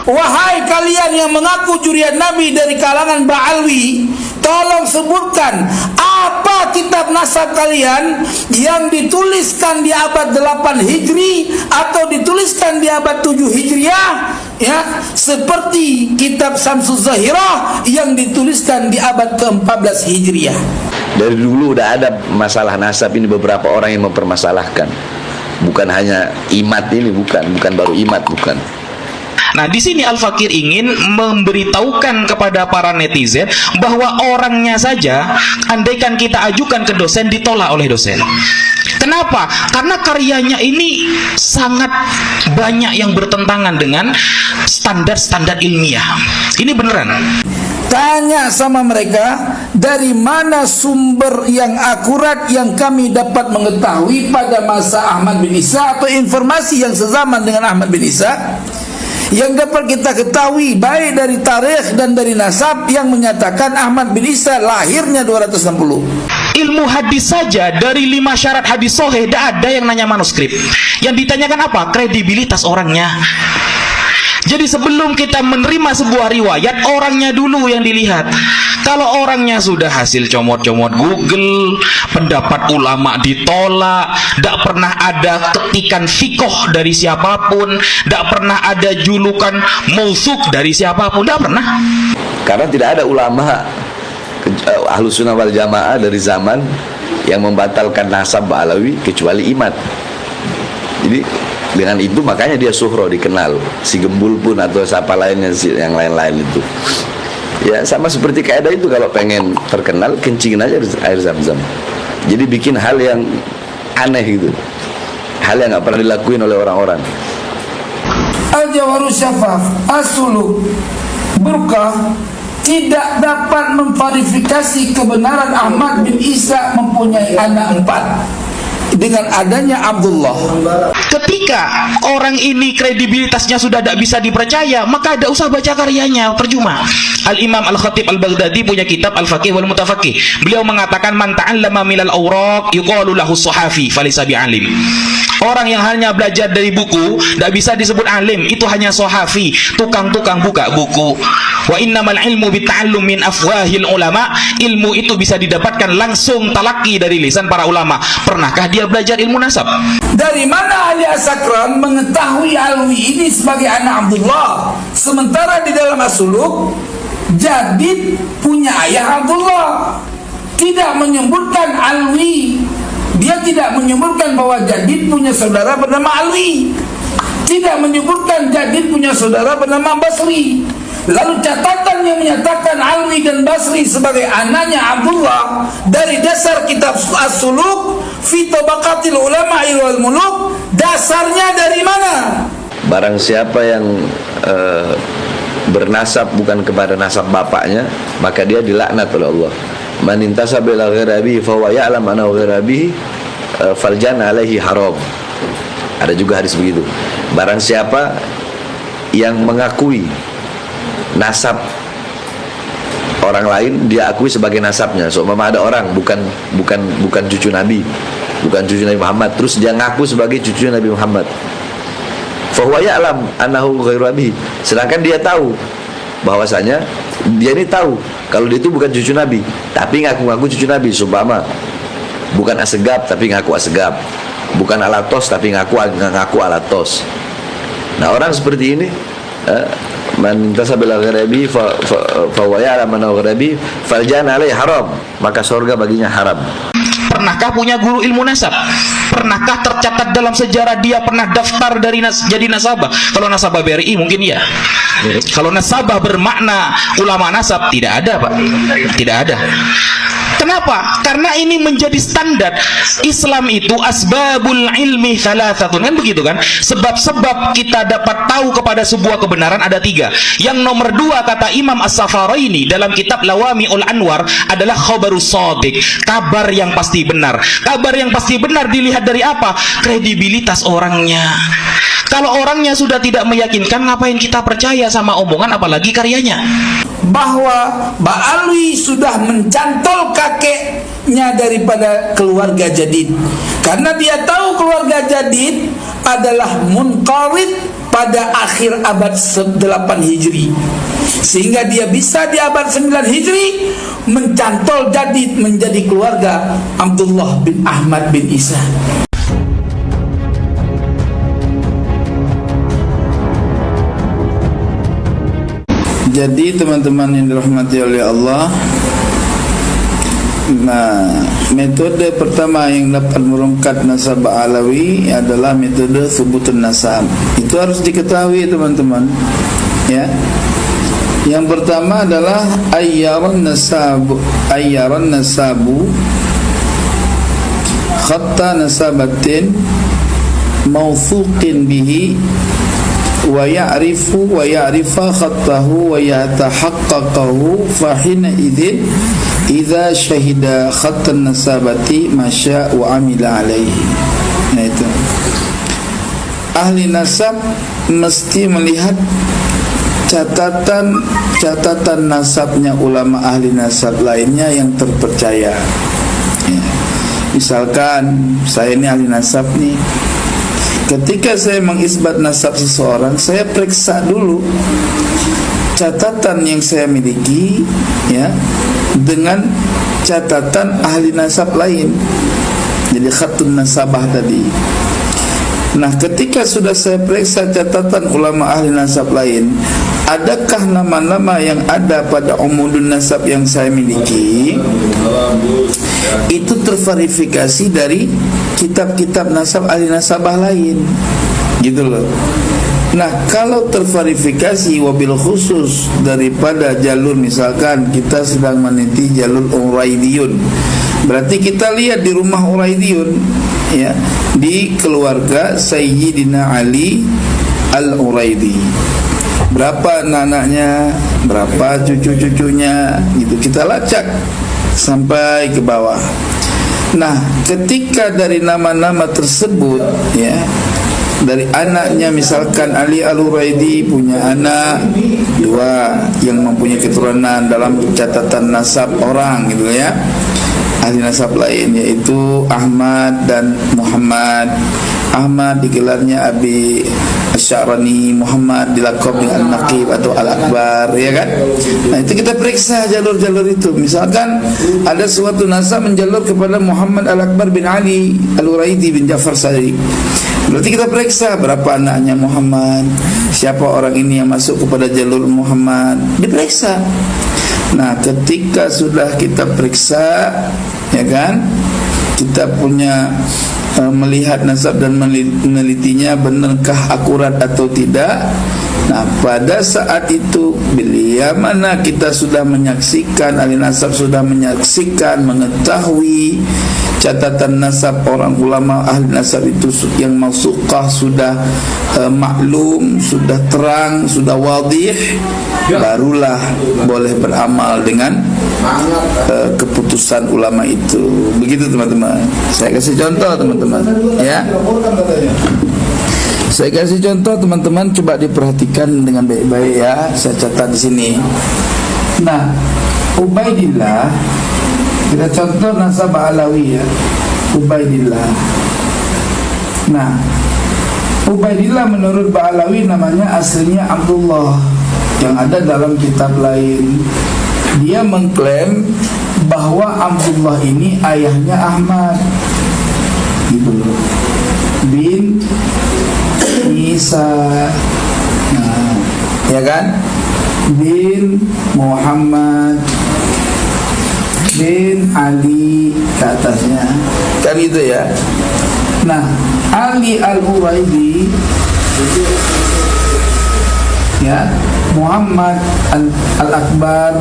Wahai kalian yang mengaku jurian Nabi dari kalangan Ba'alwi, tolong sebutkan apa kitab nasab kalian yang dituliskan di abad 8 Hijri atau dituliskan di abad 7 Hijriah, ya, seperti kitab Syamsul Zahirah yang dituliskan di abad ke-14 Hijriah. Dari dulu udah ada masalah nasab ini, beberapa orang yang mempermasalahkan. Bukan hanya Imat ini, bukan baru Imat, bukan. Nah, di sini Al-Fakir ingin memberitahukan kepada para netizen bahwa orangnya saja, andaikan kita ajukan ke dosen, ditolak oleh dosen. Kenapa? Karena karyanya ini sangat banyak yang bertentangan dengan standar-standar ilmiah. Ini beneran. Tanya sama mereka, dari mana sumber yang akurat yang kami dapat mengetahui pada masa Ahmad bin Isa, atau informasi yang sezaman dengan Ahmad bin Isa yang dapat kita ketahui baik dari tarikh dan dari nasab yang menyatakan Ahmad bin Isa lahirnya 260. Ilmu hadis saja dari 5 syarat hadis sahih tidak ada yang nanya manuskrip. Yang ditanyakan apa? Kredibilitas orangnya. Jadi sebelum kita menerima sebuah riwayat, orangnya dulu yang dilihat. Kalau orangnya sudah hasil comot-comot Google, pendapat ulama ditolak, tidak pernah ada ketikan fikoh dari siapapun, tidak pernah ada julukan mausuk dari siapapun, tidak pernah. Karena tidak ada ulama Ahlus Sunnah wal Jamaah dari zaman yang membatalkan nasab Ba'alawi kecuali Imat. Jadi dengan itu makanya dia suhro, dikenal. Si Gembul pun atau siapa lainnya, yang lain-lain itu. Ya sama seperti kaidah itu, kalau pengen terkenal kencingin aja air Zam-Zam. Jadi bikin hal yang aneh gitu, hal yang nggak pernah dilakuin oleh orang-orang. Al-Jawharus Syafaf As-Suluk Burqah tidak dapat memverifikasi kebenaran Ahmad bin Isa mempunyai anak 4 dengan adanya Abdullah. Ketika orang ini kredibilitasnya sudah tidak bisa dipercaya, maka tidak usah baca karyanya, percuma. Al-Imam Al-Khatib Al-Baghdadi punya kitab Al-Faqih wal Mutafaqih. Beliau mengatakan man ta'allama minal awraq yuqalu lahu suhafi falaysa bi'alim. Orang yang hanya belajar dari buku tidak bisa disebut alim, itu hanya sohafi, tukang-tukang buka buku. Wa innamal ilmu bita'allum min afwahil ulama. Ilmu itu bisa didapatkan langsung talaki dari lisan para ulama. Pernahkah dia belajar ilmu nasab? Dari mana Ali As-Sakran mengetahui Alwi ini sebagai anak Abdullah, sementara di dalam As-Suluk Jadid punya ayah Abdullah, tidak menyebutkan Alwi. Dia tidak menyebutkan bahwa Jadid punya saudara bernama Alwi, tidak menyebutkan Jadid punya saudara bernama Basri. Lalu catatan yang menyatakan Alwi dan Basri sebagai anaknya Abdullah dari dasar kitab As-Suluk fi Tabaqatil Ulama wal Muluk, dasarnya dari mana? Barang siapa yang bernasab bukan kepada nasab bapaknya, maka dia dilaknat oleh Allah. Man intasaba ila ghairi abihi fa huwa ya'lam annahu ghairu abihi faljan alaihi haram. Ada juga hadis begitu. Barang siapa yang mengakui nasab orang lain, dia akui sebagai nasabnya. So, ada orang bukan cucu Nabi, bukan cucu Nabi Muhammad, terus dia ngaku sebagai cucu Nabi Muhammad. Fa huwa ya'lam annahu ghairu abihi. Sedangkan dia tahu bahwasanya dia ini tahu kalau dia itu bukan cucu Nabi, tapi ngaku-ngaku cucu Nabi. Sumpama bukan Asegab tapi ngaku Asegab, bukan Alatos tapi ngaku Alatos. Nah, orang seperti ini man tasabila gharabi fa huwa ya'lam annahu gharabi faljan alaihi haram, maka surga baginya haram. Pernahkah punya guru ilmu nasab? Pernahkah tercatat dalam sejarah dia pernah daftar dari jadi nasabah? Kalau nasabah BRI mungkin ya. Kalau nasabah bermakna ulama nasab, tidak ada, Pak. Tidak ada. Kenapa? Karena ini menjadi standar Islam itu asbabul ilmi thalathatun, kan begitu kan? Sebab-sebab kita dapat tahu kepada sebuah kebenaran ada 3. Yang nomor 2 kata Imam As-Safaraini dalam kitab Lawami'ul Anwar adalah khabarus shadiq, kabar yang pasti benar. Kabar yang pasti benar dilihat dari apa? Kredibilitas orangnya. Kalau orangnya sudah tidak meyakinkan, ngapain kita percaya sama omongan apalagi karyanya? Bahwa Ba'alwi sudah mencantol kakeknya daripada keluarga Jadid, karena dia tahu keluarga Jadid adalah munqarid, pada akhir abad 8 Hijri, sehingga dia bisa di abad 9 Hijri mencantol jadi menjadi keluarga Abdullah bin Ahmad bin Isa. Jadi teman-teman yang dirahmati oleh Allah, nah, metode pertama yang dapat merungkat nasab Alawi adalah metode thubutun nasab. Itu harus diketahui teman-teman, ya. Yang pertama adalah ayyaran nasabu khatta nasabatin mawthuqin bihi wa ya'rifa khattahu wa yatahaqqaqahu fa hina idzin idza syahida khattan nasabati masya wa amila alaihi. Nah, itu ahli nasab mesti melihat catatan nasabnya ulama ahli nasab lainnya yang terpercaya, ya. Misalkan saya ini ahli nasab nih, ketika saya mengisbat nasab seseorang, saya periksa dulu catatan yang saya miliki, ya, dengan catatan ahli nasab lain. Jadi khatun nasabah tadi. Nah, ketika sudah saya periksa catatan ulama ahli nasab lain, adakah nama-nama yang ada pada umudun nasab yang saya miliki itu terverifikasi dari kitab-kitab nasab ahli nasabah lain, gitu loh. Nah, kalau terverifikasi wabil khusus daripada jalur, misalkan kita sedang meneliti jalur Uraidiyun, berarti kita lihat di rumah Uraidiyun, ya, di keluarga Sayyidina Ali Al-Uraidi, berapa anak-anaknya, berapa cucu-cucunya, gitu. Kita lacak sampai ke bawah. Nah, ketika dari nama-nama tersebut, ya, dari anaknya, misalkan Ali Al-Uraidi punya anak 2 yang mempunyai keturunan dalam catatan nasab orang, gitu ya, ahli nasab lain, yaitu Ahmad dan Muhammad. Ahmad digelarnya Abi Asy'arani, Muhammad dilakab dengan Al-Naqib atau Al-Akbar, ya kan? Nah, itu kita periksa jalur-jalur itu. Misalkan ada suatu nasab menjalur kepada Muhammad Al-Akbar bin Ali Al-Uraidi bin Ja'far Sadiq, berarti kita periksa berapa anaknya Muhammad, siapa orang ini yang masuk kepada jalur Muhammad, diperiksa. Nah, ketika sudah kita periksa, ya kan, kita punya melihat nasab dan menelitinya benarkah akurat atau tidak. Nah, pada saat itu bila mana kita sudah menyaksikan, ahli nasab sudah menyaksikan, mengetahui catatan nasab orang ulama ahli nasab itu yang mausuqah sudah maklum, sudah terang, sudah wadih, barulah boleh beramal dengan keputusan ulama itu. Begitu teman-teman. Saya kasih contoh teman-teman, ya. Saya kasih contoh teman-teman, coba diperhatikan dengan baik-baik, ya. Saya catat di sini. Nah, Ubaidillah, kita contoh nasab Alawi, ya. Ubaidillah. Nah, Ubaidillah menurut Ba'alawi namanya aslinya Abdullah, yang ada dalam kitab lain. Dia mengklaim bahwa Abdullah ini ayahnya Ahmad, gitu loh, bin Isa, nah, ya kan, bin Muhammad bin Ali ke atasnya, kan gitu ya. Nah, Ali Al-Uraidi, ya, Muhammad Al-Akbar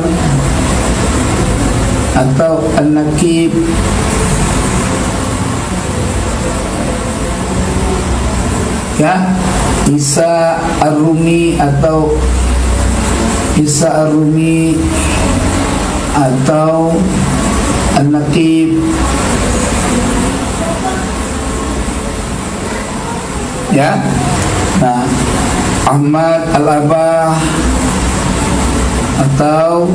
atau Al-Naqib, ya, Isa Ar-Rumi atau Isa Ar-Rumi atau Al-Naqib, ya. Nah, Ahmad Al-Abah atau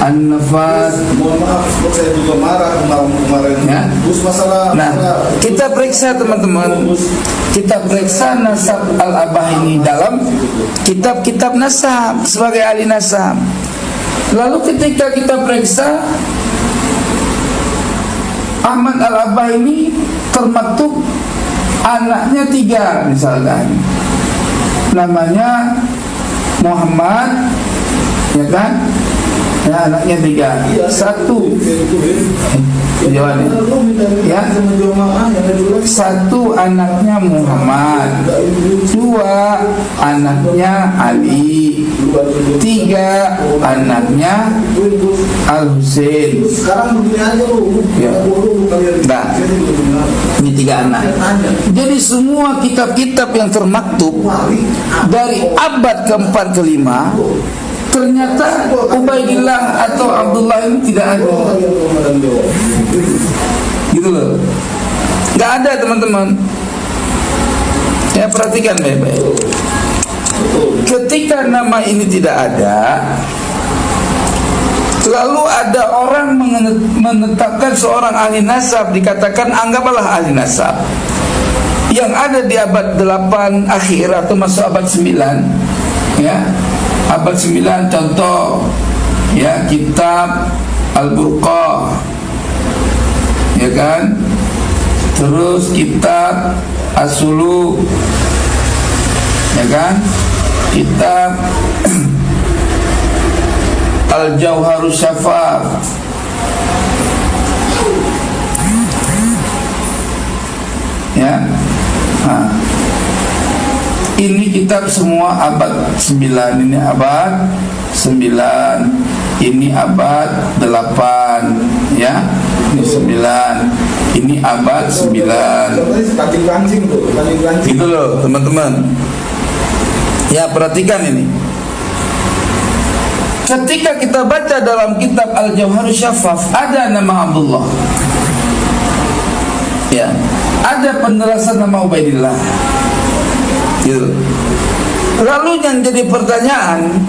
An-Nafas. Mohon maaf, saya juga marah kemarin. Ya. Terus masalah. Nah, kita periksa teman-teman. Kita periksa nasab Al-Abah ini dalam kitab-kitab nasab sebagai ahli nasab. Lalu ketika kita periksa Ahmad Al-Abah ini termaktub anaknya 3 misalkan. Namanya Muhammad, ya kan? Ya, anaknya 3. 1 jawabannya. Ya. 1 anaknya Muhammad, 2 anaknya Ali, 3 anaknya Al-Husain. Sekarang begini aja lu. Ya. Nah, ini 3 anak. Jadi semua kitab-kitab yang termaktub dari abad ke-4 ke-5 ternyata Ubaidillah atau Abdullah ini tidak ada. Gitu loh. Gak ada teman-teman. Ya, perhatikan baik-baik. Ketika nama ini tidak ada, lalu ada orang menetapkan seorang ahli nasab, dikatakan anggaplah ahli nasab yang ada di abad 8 akhir atau masuk abad 9. Ya, abad 9 contoh, ya, kitab Al-Burqah, ya kan, terus kitab As-Suluk, ya kan, kitab Al-Jauharus Syafaf, ya. Nah, ini kitab semua abad 9. Ini abad 9, ini abad 8, ya. Ini 9, ini abad 9. Gitu loh teman-teman. Ya, perhatikan ini. Ketika kita baca dalam kitab Al-Jauharus Syafaf ada nama Abdullah, ya, ada penjelasan nama Ubaidillah. Gitu. Lalu yang jadi pertanyaan,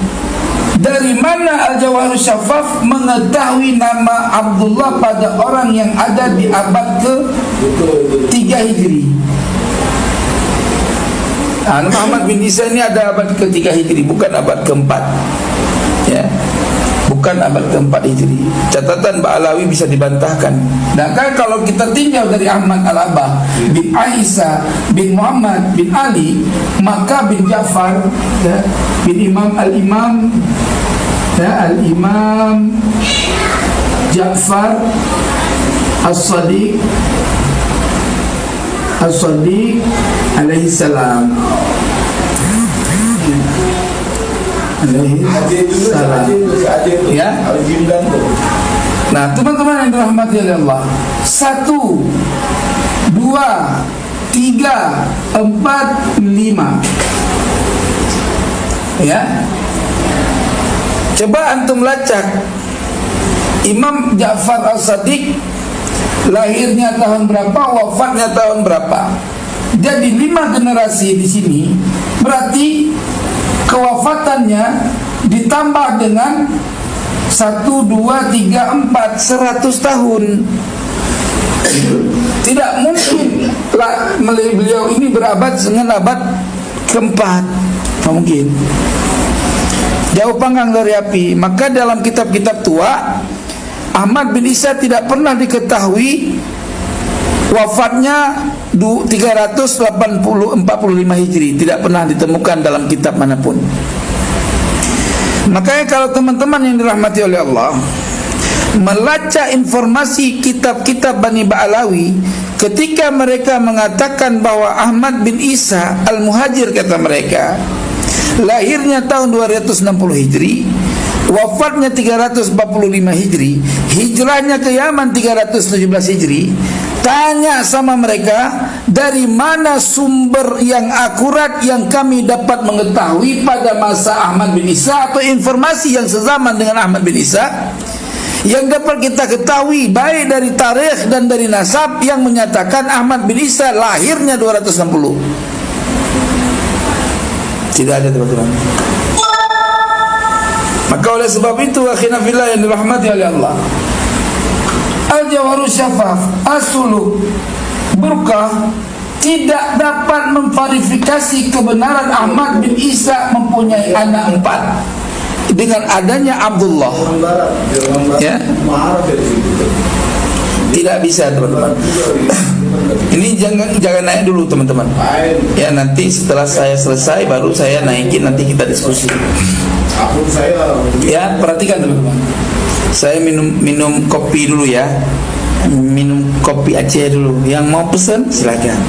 dari mana Al-Jauharus Syafaf mengetahui nama Abdullah pada orang yang ada di abad ke-3 Hijri? Nah, Muhammad bin Isa ini ada abad ke-3 Hijri, bukan abad ke-4. Ya, bukan abad ke-4 Hijri. Catatan Ba'alawi bisa dibantahkan. Nah, kan kalau kita tinjau dari Ahmad Al-Abah bin Aisyah bin Muhammad bin Ali, maka bin Ja'far, ya, bin Imam Al-Imam, ya, Al-Imam Ja'far As-Sadiq alaihi salam, alaihi salam, ya. Nah, teman-teman yang dirahmati oleh Allah, 1, 2, 3, 4, 5, ya. Coba antum lacak Imam Ja'far As-Sadiq lahirnya tahun berapa, wafatnya tahun berapa. Jadi 5 generasi di sini, berarti kewafatannya ditambah dengan 1, 2, 3, 4, 100 tahun. Tidak mungkin beliau ini berabad dengan abad keempat. Tidak mungkin. Jauh panggang dari api. Maka dalam kitab-kitab tua, Ahmad bin Isa tidak pernah diketahui wafatnya 345 Hijri. Tidak pernah ditemukan dalam kitab manapun. Makanya kalau teman-teman yang dirahmati oleh Allah melacak informasi kitab-kitab Bani Ba'alawi, ketika mereka mengatakan bahwa Ahmad bin Isa Al-Muhajir, kata mereka, lahirnya tahun 260 Hijri, wafatnya 345 Hijri, hijrahnya ke Yaman 317 Hijri. Tanya sama mereka, dari mana sumber yang akurat yang kami dapat mengetahui pada masa Ahmad bin Isa, atau informasi yang sezaman dengan Ahmad bin Isa yang dapat kita ketahui baik dari tarikh dan dari nasab yang menyatakan Ahmad bin Isa lahirnya 260. Tidak ada, teman-teman. Maka oleh sebab itu akhina fillah yang dirahmati oleh Allah, Al-Jawharus Syafaf As-Suluk Burqah tidak dapat memverifikasi kebenaran Ahmad bin Isa mempunyai anak 4 dengan adanya Abdullah. Orang barat, Ya. marah dari situ. Tidak bisa, teman-teman. Ini jangan naik dulu, teman-teman. Ya, nanti setelah saya selesai baru saya naikin, nanti kita diskusi. Akun saya Ya, perhatikan teman-teman. Saya minum kopi dulu ya. Minum kopi Aceh dulu. Yang mau pesan silakan.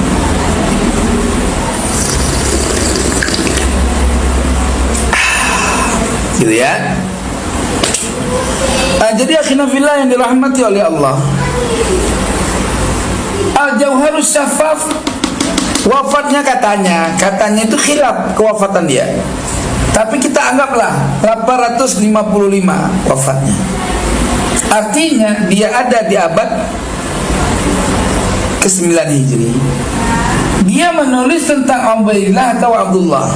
Gitu ya. Jadi akhina fillah yang dirahmati oleh Allah, Al-Jawharus Syafaf wafatnya katanya itu khilaf kewafatan dia. Tapi kita anggaplah 855 wafatnya. Artinya dia ada di abad ke-9 Hijri. Dia menulis tentang Ubaidillah atau Abdullah.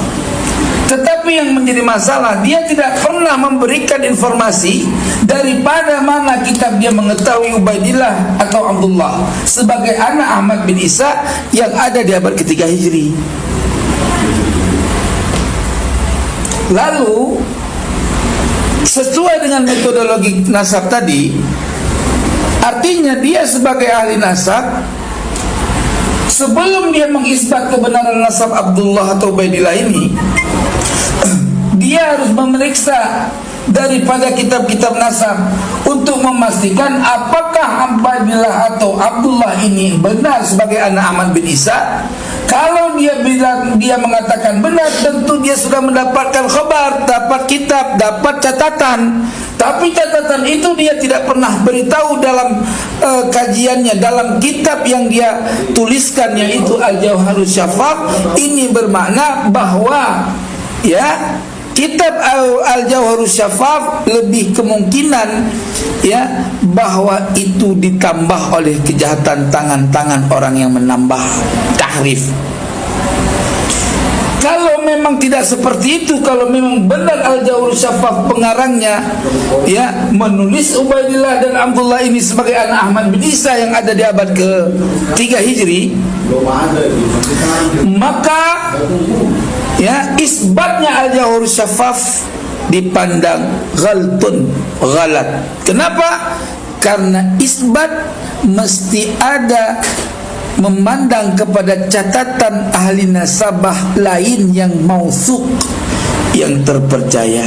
Tetapi yang menjadi masalah, dia tidak pernah memberikan informasi daripada mana kitab dia mengetahui Ubaidillah atau Abdullah sebagai anak Ahmad bin Isa yang ada di abad ke-3 Hijri. Lalu sesuai dengan metodologi nasab tadi, artinya dia sebagai ahli nasab, sebelum dia mengisbat kebenaran nasab Abdullah atau Ubaidillah ini, dia harus memeriksa daripada kitab-kitab nasab untuk memastikan apakah Ubaidillah atau Abdullah ini benar sebagai anak Ahmad bin Isa. Kalau dia mengatakan benar, tentu dia sudah mendapatkan khabar, dapat kitab, dapat catatan. Tapi catatan itu dia tidak pernah beritahu dalam kajiannya, dalam kitab yang dia tuliskan, yaitu Al-Jawharus Syafaf. Ini bermakna bahwa ya, kitab Al-Jawharus Syafaf lebih kemungkinan ya bahwa itu ditambah oleh kejahatan tangan-tangan orang yang menambah tahrif. Kalau memang tidak seperti itu, kalau memang benar Al-Jawharus Syafaf pengarangnya ya menulis Ubaidillah dan Abdullah ini sebagai anak Ahmad bin Isa yang ada di abad ke-3 Hijri, belum ada itu. maka ya isbatnya Al-Jawharus Syafaf dipandang ghalat. Kenapa? Karena isbat mesti ada memandang kepada catatan ahli nasabah lain yang mauthuq, yang terpercaya,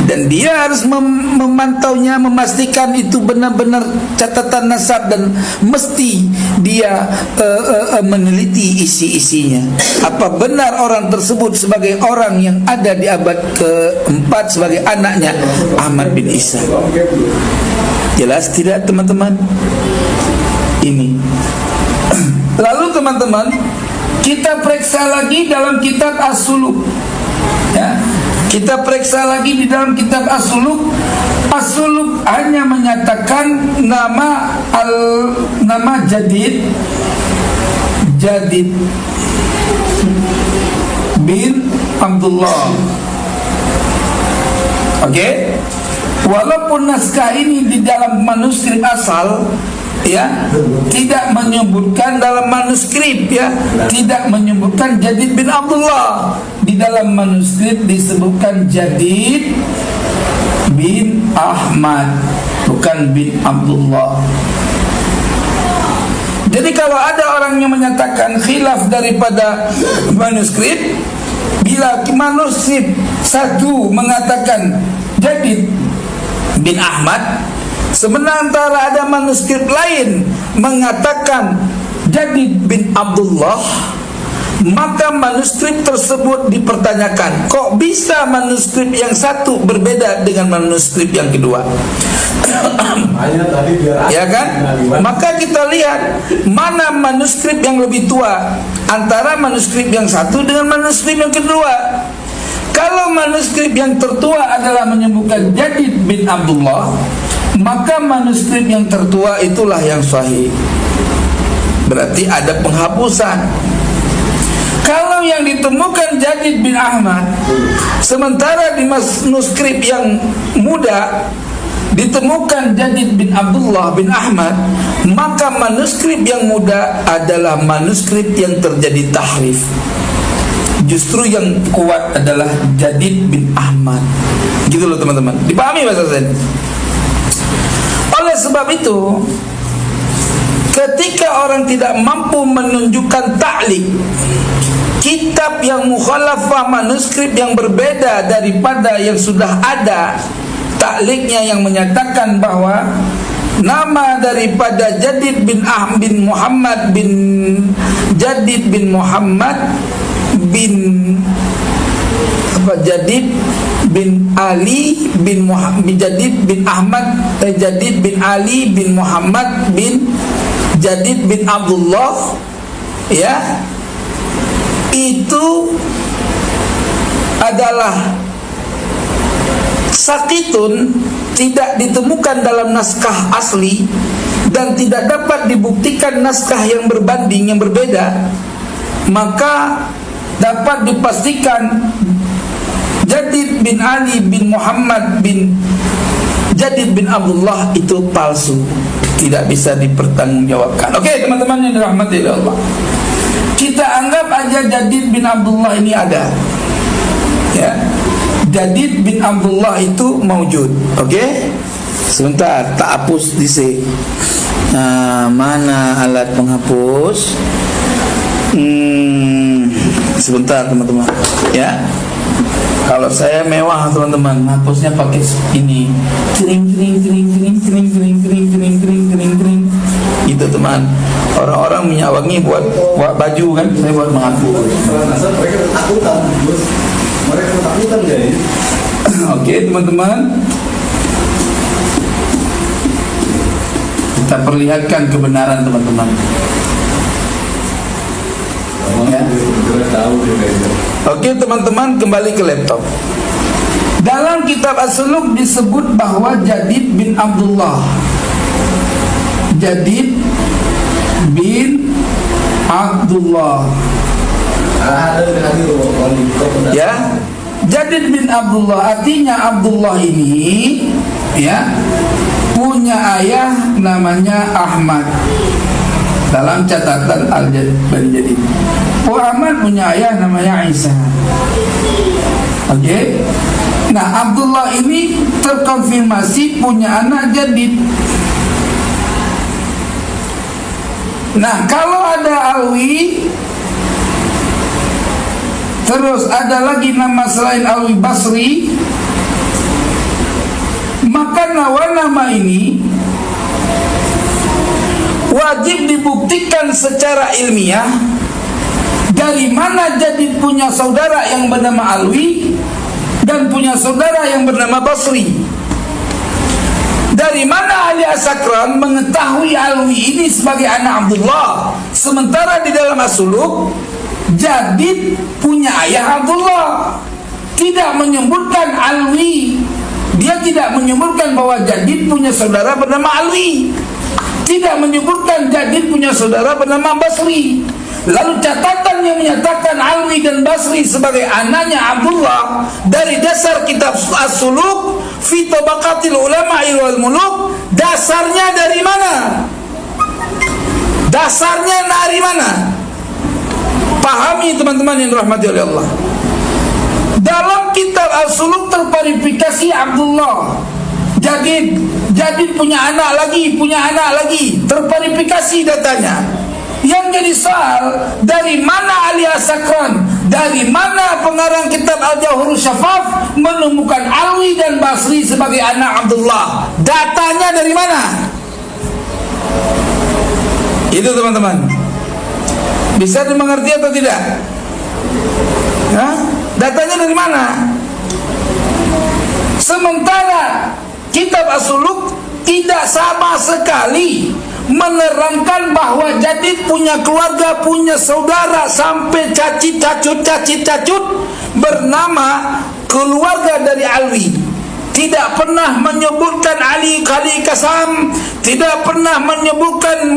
dan dia harus memantaunya, memastikan itu benar-benar catatan nasab, dan mesti dia meneliti isi-isinya. Apa benar orang tersebut sebagai orang yang ada di abad ke-4 sebagai anaknya Ahmad bin Isa? Jelas tidak, teman-teman? Ini. Lalu teman-teman, kita periksa lagi dalam kitab As-Suluk ya. Kita periksa lagi di dalam kitab As-Suluk. As-Suluk hanya menyatakan nama Jadid bin Abdullah. Oke? Walaupun naskah ini di dalam manuskrip asal ya tidak menyebutkan, dalam manuskrip ya tidak menyebutkan Jadid bin Abdullah. Di dalam manuskrip disebutkan Jadid bin Ahmad, bukan bin Abdullah. Jadi kalau ada orang yang menyatakan khilaf daripada manuskrip, bila manuskrip satu mengatakan Jadid bin Ahmad, sementara ada manuskrip lain mengatakan Jadid bin Abdullah, maka manuskrip tersebut dipertanyakan. Kok bisa manuskrip yang satu berbeda dengan manuskrip yang kedua? Ya kan? Maka kita lihat mana manuskrip yang lebih tua antara manuskrip yang satu dengan manuskrip yang kedua. Kalau manuskrip yang tertua adalah menyebutkan Jadid bin Abdullah, maka manuskrip yang tertua itulah yang sahih. Berarti ada penghapusan. Kalau yang ditemukan Jadid bin Ahmad, sementara di manuskrip yang muda ditemukan Jadid bin Abdullah bin Ahmad, maka manuskrip yang muda adalah manuskrip yang terjadi tahrif. Justru yang kuat adalah Jadid bin Ahmad. Gitu loh teman-teman. Dipahami bahasa saya? Oleh sebab itu, ketika orang tidak mampu menunjukkan ta'liq, kitab yang mukhalafah, manuskrip yang berbeda daripada yang sudah ada, ta'liqnya yang menyatakan bahwa nama daripada Jadid bin Muhammad bin Jadid bin Muhammad bin Jadid bin Ali bin Jadid bin Ahmad Jadid bin Ali bin Muhammad bin Jadid bin Abdullah, ya, itu adalah sakitun, tidak ditemukan dalam naskah asli dan tidak dapat dibuktikan naskah yang berbanding, yang berbeda, maka dapat dipastikan Jadid bin Ali bin Muhammad bin Jadid bin Abdullah itu palsu, tidak bisa dipertanggungjawabkan. Oke, teman-teman yang dirahmati Allah, kita anggap aja Jadid bin Abdullah ini ada, ya. Jadid bin Abdullah itu maujud. Oke? Sebentar, tak hapus di sini. Nah, mana alat penghapus? Sebentar teman-teman, ya. Kalau saya mewah teman-teman, hapusnya pakai ini. Kering. Itu teman. Orang-orang minyak wangi buat baju kan, saya buat menghapus. Mereka ketakutan, Gus. Mereka ketakutan guys. Oke teman-teman, kita perlihatkan kebenaran teman-teman. Ya. Oke teman-teman, kembali ke laptop. Dalam kitab As-Suluk disebut bahwa Jadid bin Abdullah, Jadid bin Abdullah, ya, Jadid bin Abdullah, artinya Abdullah ini, ya, punya ayah namanya Ahmad dalam catatan Al-Jadid. Ahmad punya ayah namanya Isa. Oke. Nah, Abdullah ini terkonfirmasi punya anak Jadid. Nah, kalau ada Alwi, terus ada lagi nama selain Alwi Basri, maka nama ini wajib dibuktikan secara ilmiah. Dari mana Jadid punya saudara yang bernama Alwi dan punya saudara yang bernama Basri? Dari mana ahli As-Sakran mengetahui Alwi ini sebagai anak Abdullah, sementara di dalam As-Suluk Jadid punya ayah Abdullah, tidak menyebutkan Alwi. Dia tidak menyebutkan bahwa Jadid punya saudara bernama Alwi, tidak menyebutkan Jadid punya saudara bernama Basri. Lalu catatan yang menyatakan Alwi dan Basri sebagai anaknya Abdullah dari dasar kitab As-Suluk fi tabaqatil ulama wal muluk, dasarnya dari mana? Dasarnya dari mana? Pahami teman-teman yang dirahmati oleh Allah. Dalam kitab As-Suluk terverifikasi Abdullah, Jadid punya anak lagi, terverifikasi datanya. Yang jadi soal, dari mana ahli As-Sakran, dari mana pengarang kitab Al-Jawharus Syafaf menemukan Alwi dan Basri sebagai anak Abdullah? Datanya dari mana? Itu teman-teman, bisa dimengerti atau tidak? Hah? Datanya dari mana? Sementara kitab As-Suluk tidak sama sekali menerangkan bahwa Jadid punya keluarga, punya saudara sampai cacit cacut bernama keluarga dari Alwi. tidak pernah menyebutkan Ali Kali Kasam, tidak pernah menyebutkan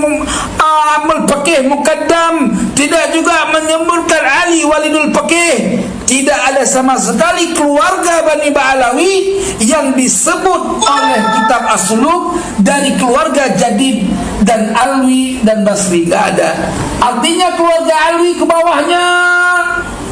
Amal Faqih Muqaddam, tidak juga menyebutkan Ali Walidul Faqih. Tidak ada sama sekali keluarga Bani Ba'alawi yang disebut oleh kitab As-Suluk dari keluarga Jadid dan Alwi dan Basri. Tidak ada. Artinya keluarga Alwi ke bawahnya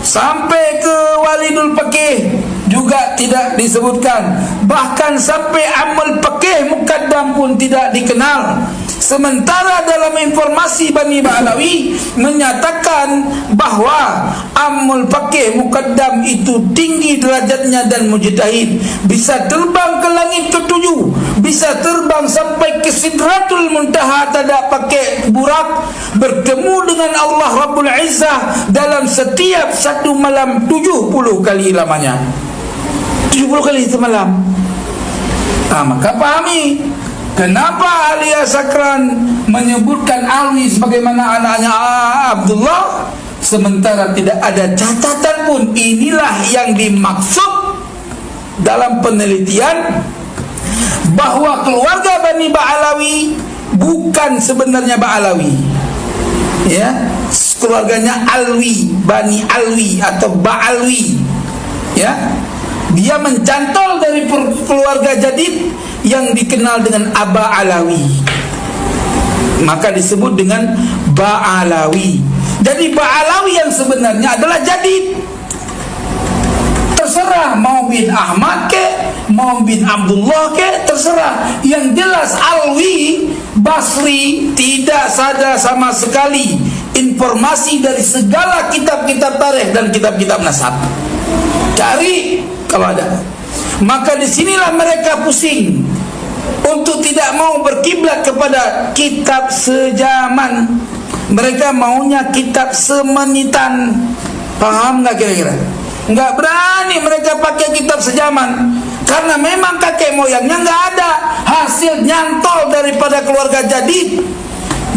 sampai ke Walidul Faqih juga tidak disebutkan. Bahkan sampai Amal Faqih Muqaddam pun tidak dikenal. Sementara dalam informasi Bani Ba'alawi menyatakan bahwa Amal Faqih Muqaddam itu tinggi derajatnya dan mujtahid, bisa terbang ke langit ketujuh, bisa terbang sampai ke Sidratul Muntaha, tidak pakai burak, bertemu dengan Allah Rabbul Izzah dalam setiap satu malam 70 kali lamanya. 70 kali semalam. Maka pahami kenapa Ali As-Sakran menyebutkan Alwi sebagaimana anaknya Abdullah, sementara tidak ada catatan pun. Inilah yang dimaksud dalam penelitian bahwa keluarga Bani Ba'alawi bukan sebenarnya Ba'alawi, ya, keluarganya Alwi, Bani Alwi atau Ba'alwi, ya. Dia mencantol dari keluarga Jadid yang dikenal dengan Aba Alawi, maka disebut dengan Ba'alawi. Jadi Ba'alawi yang sebenarnya adalah Jadid. Terserah mau bin Ahmad ke, mau bin Abdullah ke, terserah. Yang jelas Alwi Basri tidak ada sama sekali informasi dari segala kitab-kitab tarikh dan kitab-kitab nasab. Cari kalau ada. Maka disinilah mereka pusing untuk tidak mau berkiblat kepada kitab sejaman. Mereka maunya kitab semenitan. Paham nggak kira-kira? Nggak berani mereka pakai kitab sejaman, karena memang kakek moyangnya nggak ada, hasil nyantol daripada keluarga Jadid,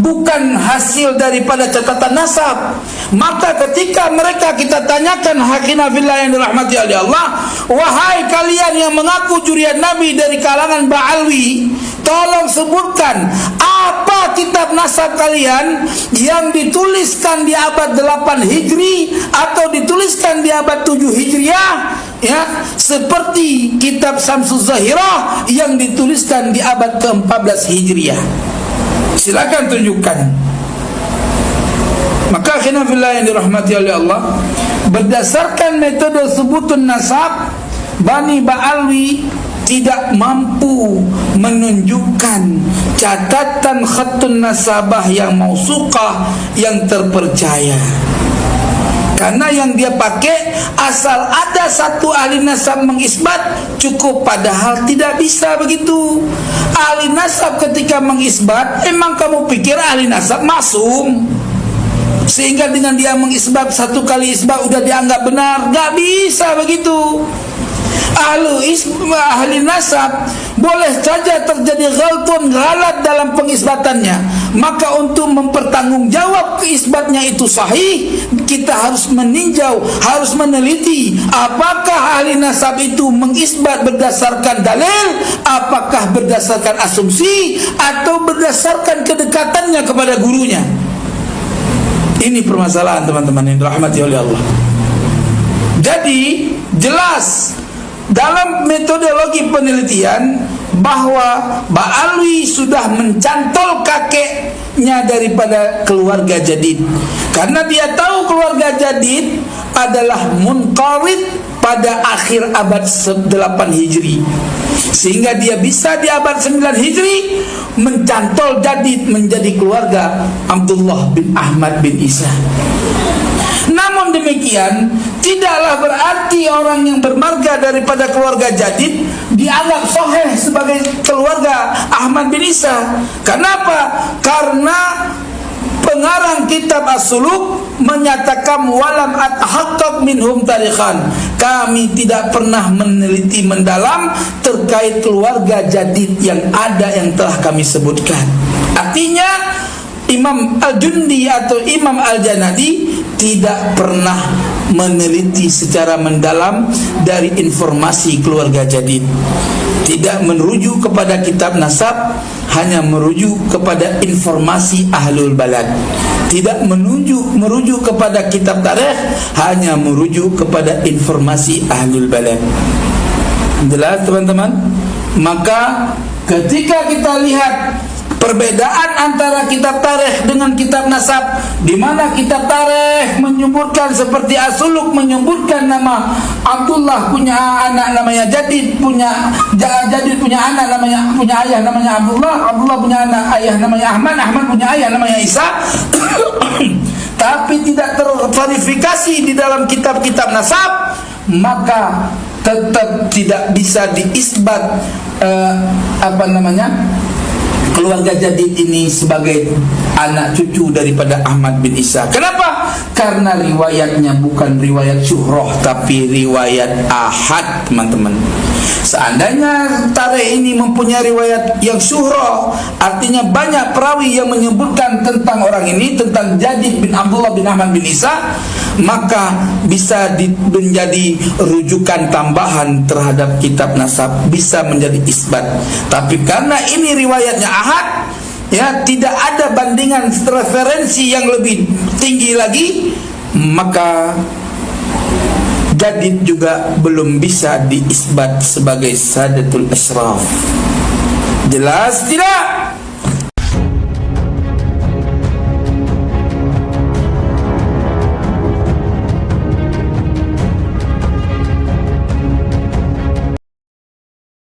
bukan hasil daripada catatan nasab. Maka ketika mereka kita tanyakan, hakina fillah yang dirahmati oleh Allah, wahai kalian yang mengaku jurian Nabi dari kalangan Ba'alwi, tolong sebutkan apa kitab nasab kalian yang dituliskan di abad 8 Hijri atau dituliskan di abad 7 Hijriah, ya, seperti kitab Syamsul Zahirah yang dituliskan di abad ke-14 Hijriah. Silakan tunjukkan. Maka akhirnya fillah yang dirahmati oleh Allah, berdasarkan metode sebutun nasab, Bani Ba'alwi tidak mampu menunjukkan catatan khatun nasabah yang mausuqah, yang terpercaya. Karena yang dia pakai asal ada satu ahli nasab mengisbat cukup, padahal tidak bisa begitu. Ahli nasab ketika mengisbat, emang kamu pikir ahli nasab maksum sehingga dengan dia mengisbat satu kali isbat udah dianggap benar? Gak bisa begitu. Ahli nasab boleh saja terjadi ghaltun, ghalat dalam pengisbatannya. Maka untuk mempertanggungjawab keisbatnya itu sahih, kita harus meninjau, harus meneliti apakah ahli nasab itu mengisbat berdasarkan dalil, apakah berdasarkan asumsi, atau berdasarkan kedekatannya kepada gurunya. Ini permasalahan teman-teman yang dirahmati oleh Allah. Jadi jelas dalam metodologi penelitian bahwa Ba'alwi sudah mencantol kakeknya daripada keluarga Jadid, karena dia tahu keluarga Jadid adalah munqarid pada akhir abad 8 Hijri, sehingga dia bisa di abad 9 Hijri mencantol Jadid menjadi keluarga Abdullah bin Ahmad bin Isa. Namun demikian, tidaklah berarti orang yang bermarga daripada keluarga Jadid dianggap sahih sebagai keluarga Ahmad bin Isa. Kenapa? Karena pengarang kitab As-Suluk menyatakan walam athaqqaq minhum tarikhan. Kami tidak pernah meneliti mendalam terkait keluarga Jadid yang ada yang telah kami sebutkan. Artinya Imam Al-Jundi atau Imam Al-Janadi tidak pernah meneliti secara mendalam dari informasi keluarga jadid, tidak merujuk kepada kitab nasab, hanya merujuk kepada informasi ahlul balad, tidak merujuk kepada kitab tarikh, hanya merujuk kepada informasi ahlul balad. Jelas teman-teman? Maka ketika kita lihat perbedaan antara kitab tarikh dengan kitab nasab, di mana kitab tarikh menyebutkan seperti As-Suluk menyebutkan nama Abdullah punya anak namanya Jadid, Jadid punya anak namanya, punya ayah namanya Abdullah, Abdullah punya anak ayah namanya Ahmad, Ahmad punya ayah namanya Isa. Tapi tidak terverifikasi di dalam kitab-kitab nasab, maka tetap tidak bisa diisbat keluarga jadid ini sebagai anak cucu daripada Ahmad bin Isa. Kenapa? Karena riwayatnya bukan riwayat syuhroh, tapi riwayat ahad, teman-teman. Seandainya tarikh ini mempunyai riwayat yang syuhroh, artinya banyak perawi yang menyebutkan tentang orang ini, tentang Jadid bin Abdullah bin Ahmad bin Isa, maka bisa menjadi rujukan tambahan terhadap kitab nasab, bisa menjadi isbat. Tapi karena ini riwayatnya ahad, ya, tidak ada bandingan referensi yang lebih tinggi lagi, maka Jadid juga belum bisa diisbat sebagai Sadatul Ashraf. Jelas tidak?